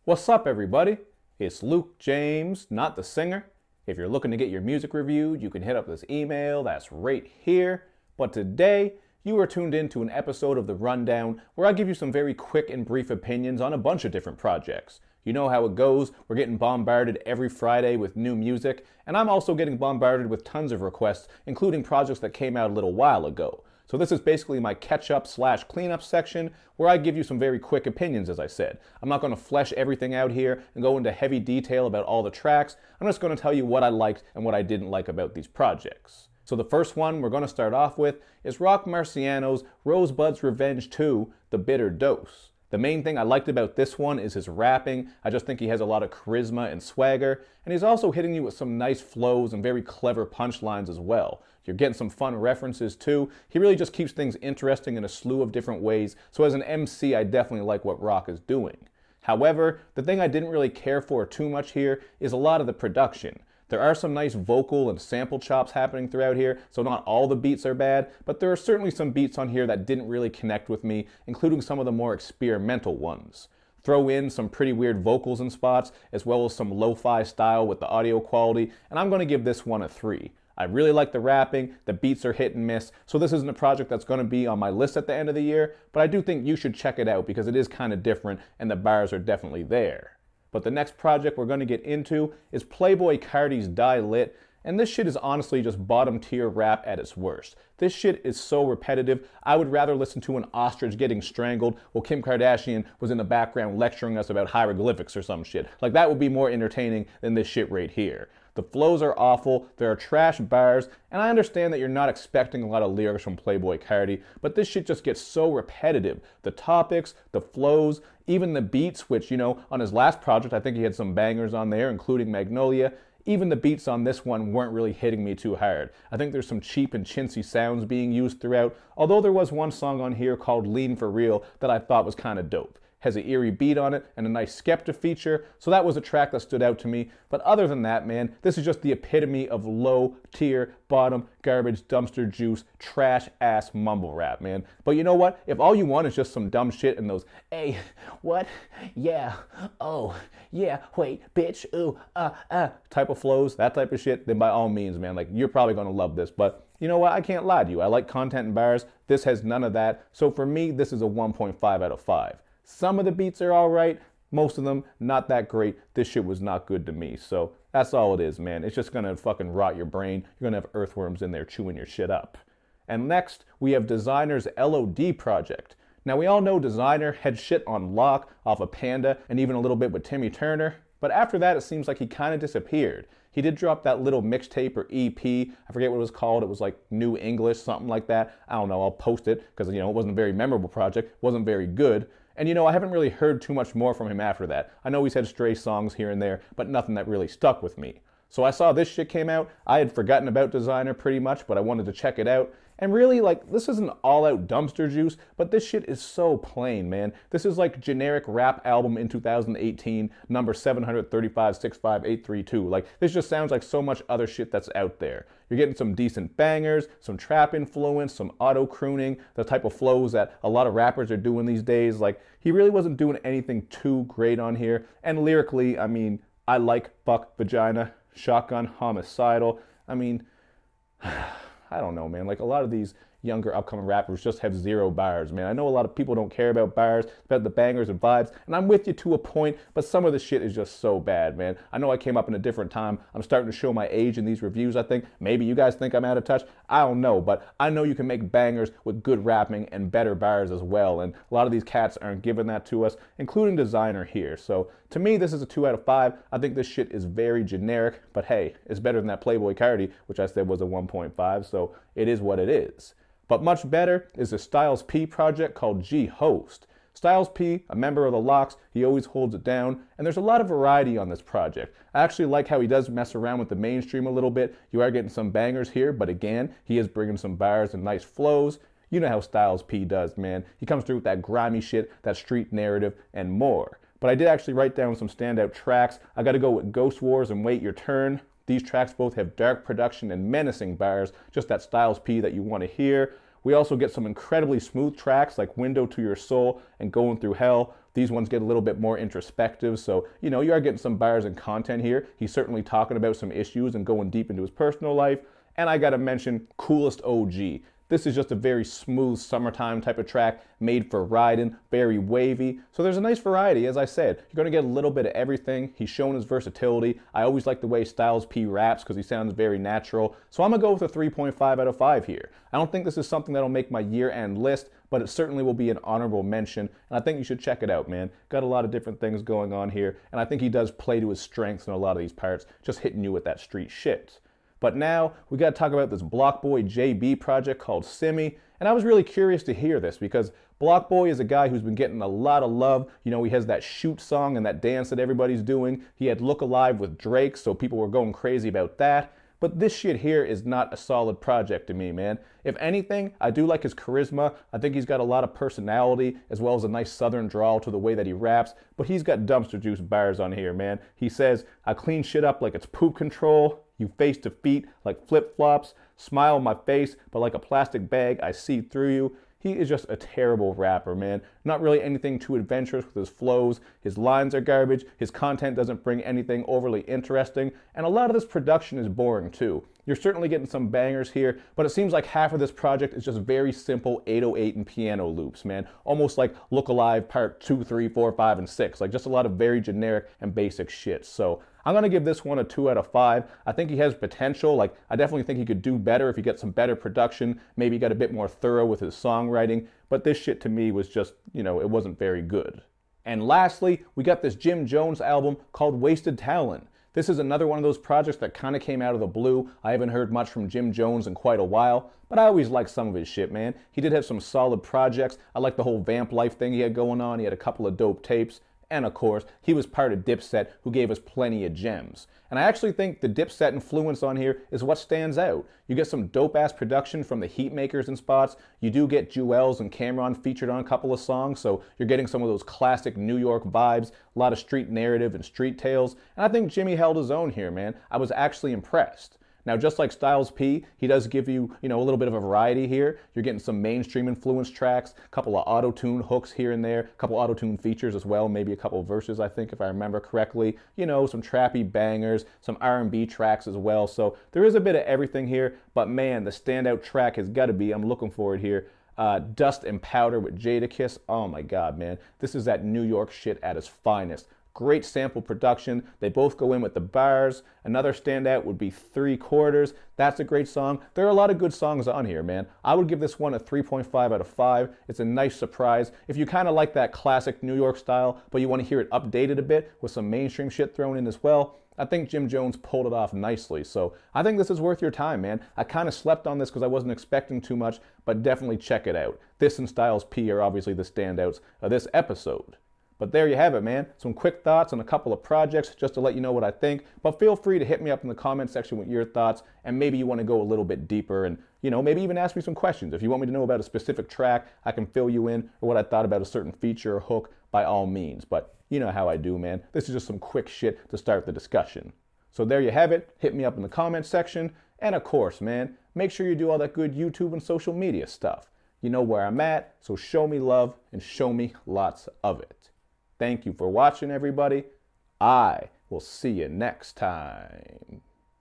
What's up, everybody? It's Luke James, not the singer. If you're looking to get your music reviewed, you can hit up this email that's right here. But today, you are tuned in to an episode of The Rundown where I give you some very quick and brief opinions on a bunch of different projects. You know how it goes. We're getting bombarded every Friday with new music, and I'm also getting bombarded with tons of requests, including projects that came out a little while ago. So this is basically my catch-up / cleanup section where I give you some very quick opinions, as I said. I'm not going to flesh everything out here and go into heavy detail about all the tracks. I'm just going to tell you what I liked and what I didn't like about these projects. So the first one we're going to start off with is Roc Marciano's Rosebudd's Revenge 2, The Bitter Dose. The main thing I liked about this one is his rapping. I just think he has a lot of charisma and swagger, and he's also hitting you with some nice flows and very clever punchlines as well. You're getting some fun references too. He really just keeps things interesting in a slew of different ways, so as an MC, I definitely like what Roc is doing. However, the thing I didn't really care for too much here is a lot of the production. There are some nice vocal and sample chops happening throughout here, so not all the beats are bad, but there are certainly some beats on here that didn't really connect with me, including some of the more experimental ones. Throw in some pretty weird vocals in spots, as well as some lo-fi style with the audio quality, and I'm going to give this one a 3. I really like the rapping, the beats are hit and miss, so this isn't a project that's going to be on my list at the end of the year, but I do think you should check it out because it is kind of different and the bars are definitely there. But the next project we're going to get into is Playboi Carti's Die Lit, and this shit is honestly just bottom tier rap at its worst. This shit is so repetitive, I would rather listen to an ostrich getting strangled while Kim Kardashian was in the background lecturing us about hieroglyphics or some shit. Like, that would be more entertaining than this shit right here. The flows are awful, there are trash bars, and I understand that you're not expecting a lot of lyrics from Playboi Carti, but this shit just gets so repetitive. The topics, the flows, even the beats, which, you know, on his last project, I think he had some bangers on there, including Magnolia. Even the beats on this one weren't really hitting me too hard. I think there's some cheap and chintzy sounds being used throughout, although there was one song on here called Lean For Real that I thought was kind of dope. Has an eerie beat on it and a nice Skepta feature, so that was a track that stood out to me. But other than that, man, this is just the epitome of low tier, bottom, garbage, dumpster juice, trash ass mumble rap, man. But you know what? If all you want is just some dumb shit and those, hey, what? Yeah, oh, yeah, wait, bitch, ooh, type of flows, that type of shit, then by all means, man, like, you're probably gonna love this. But you know what? I can't lie to you. I like content and bars. This has none of that. So for me, this is a 1.5 out of 5. Some of the beats are all right, most of them not that great. This shit was not good to me. So that's all it is, man. It's just gonna fucking rot your brain. You're gonna have earthworms in there chewing your shit up. And next, we have Desiigner's L.O.D. project. Now, we all know Desiigner had shit on Lock off of Panda and even a little bit with Timmy Turner, but after that, it seems like he kind of disappeared. He did drop that little mixtape or EP. I forget what it was called. It was like New English, something like that. I don't know. I'll post it because, you know, it wasn't a very memorable project. It wasn't very good. And, you know, I haven't really heard too much more from him after that. I know he's had stray songs here and there, but nothing that really stuck with me. So I saw this shit came out. I had forgotten about Desiigner pretty much, but I wanted to check it out. And really, like, this isn't all-out dumpster juice, but this shit is so plain, man. This is like generic rap album in 2018, number 735-65832. Like, this just sounds like so much other shit that's out there. You're getting some decent bangers, some trap influence, some auto-crooning, the type of flows that a lot of rappers are doing these days. Like, he really wasn't doing anything too great on here. And lyrically, I mean, I like Buck Vagina, Shotgun, Homicidal. I mean, I don't know, man. Like, a lot of these younger upcoming rappers just have zero bars, man. I know a lot of people don't care about bars, about the bangers and vibes, and I'm with you to a point, but some of the shit is just so bad, man. I know I came up in a different time. I'm starting to show my age in these reviews, I think. Maybe you guys think I'm out of touch. I don't know, but I know you can make bangers with good rapping and better bars as well, and a lot of these cats aren't giving that to us, including Desiigner here. So to me, this is a 2 out of 5. I think this shit is very generic, but hey, it's better than that Playboi Carti, which I said was a 1.5, so it is what it is. But much better is the Styles P project called G-Host. Styles P, a member of the Locks, he always holds it down, and there's a lot of variety on this project. I actually like how he does mess around with the mainstream a little bit. You are getting some bangers here, but again, he is bringing some bars and nice flows. You know how Styles P does, man. He comes through with that grimy shit, that street narrative, and more. But I did actually write down some standout tracks. I gotta go with Ghost Wars and Wait Your Turn. These tracks both have dark production and menacing bars, just that Styles P that you want to hear. We also get some incredibly smooth tracks like Window to Your Soul and Going Through Hell. These ones get a little bit more introspective, so, you are getting some bars and content here. He's certainly talking about some issues and going deep into his personal life. And I gotta mention Coolest OG. This is just a very smooth summertime type of track, made for riding, very wavy. So there's a nice variety, as I said. You're gonna get a little bit of everything. He's shown his versatility. I always like the way Styles P raps because he sounds very natural. So I'm gonna go with a 3.5 out of 5 here. I don't think this is something that'll make my year-end list, but it certainly will be an honorable mention, and I think you should check it out, man. Got a lot of different things going on here, and I think he does play to his strengths in a lot of these parts, just hitting you with that street shit. But now, we gotta talk about this BlocBoy JB project called Simi, and I was really curious to hear this because BlocBoy is a guy who's been getting a lot of love. He has that Shoot song and that dance that everybody's doing. He had Look Alive with Drake, so people were going crazy about that. But this shit here is not a solid project to me, man. If anything, I do like his charisma. I think he's got a lot of personality, as well as a nice southern drawl to the way that he raps. But he's got dumpster juice bars on here, man. He says, I clean shit up like it's poop control. You face to feet like flip-flops. Smile on my face, but like a plastic bag, I see through you. He is just a terrible rapper, man. Not really anything too adventurous with his flows. His lines are garbage. His content doesn't bring anything overly interesting. And a lot of this production is boring too. You're certainly getting some bangers here, but it seems like half of this project is just very simple 808 and piano loops, man. Almost like Look Alive part 2, 3, 4, 5, and 6. Like just a lot of very generic and basic shit. So I'm going to give this one a 2 out of 5. I think he has potential. Like, I definitely think he could do better if he gets some better production. Maybe got a bit more thorough with his songwriting. But this shit to me was just, it wasn't very good. And lastly, we got this Jim Jones album called Wasted Talent. This is another one of those projects that kind of came out of the blue. I haven't heard much from Jim Jones in quite a while, but I always liked some of his shit, man. He did have some solid projects. I like the whole Vamp Life thing he had going on. He had a couple of dope tapes. And of course, he was part of Dipset, who gave us plenty of gems. And I actually think the Dipset influence on here is what stands out. You get some dope-ass production from the Heatmakers in spots. You do get Jewels and Cameron featured on a couple of songs, so you're getting some of those classic New York vibes, a lot of street narrative and street tales. And I think Jimmy held his own here, man. I was actually impressed. Now, just like Styles P, he does give you, a little bit of a variety here. You're getting some mainstream influence tracks, a couple of auto-tune hooks here and there, a couple auto-tune features as well, maybe a couple of verses, I think, if I remember correctly. Some trappy bangers, some R&B tracks as well. So there is a bit of everything here, but man, the standout track has got to be, I'm looking for it here, Dust and Powder with Jadakiss. Oh my God, man. This is that New York shit at its finest. Great sample production. They both go in with the bars. Another standout would be 3/4. That's a great song. There are a lot of good songs on here, man. I would give this one a 3.5 out of 5. It's a nice surprise. If you kind of like that classic New York style, but you want to hear it updated a bit with some mainstream shit thrown in as well, I think Jim Jones pulled it off nicely. So I think this is worth your time, man. I kind of slept on this because I wasn't expecting too much, but definitely check it out. This and Styles P are obviously the standouts of this episode. But there you have it, man. Some quick thoughts on a couple of projects just to let you know what I think. But feel free to hit me up in the comment section with your thoughts, and maybe you want to go a little bit deeper and, maybe even ask me some questions. If you want me to know about a specific track, I can fill you in, or what I thought about a certain feature or hook, by all means. But you know how I do, man. This is just some quick shit to start the discussion. So there you have it. Hit me up in the comment section. And of course, man, make sure you do all that good YouTube and social media stuff. You know where I'm at, so show me love and show me lots of it. Thank you for watching, everybody. I will see you next time.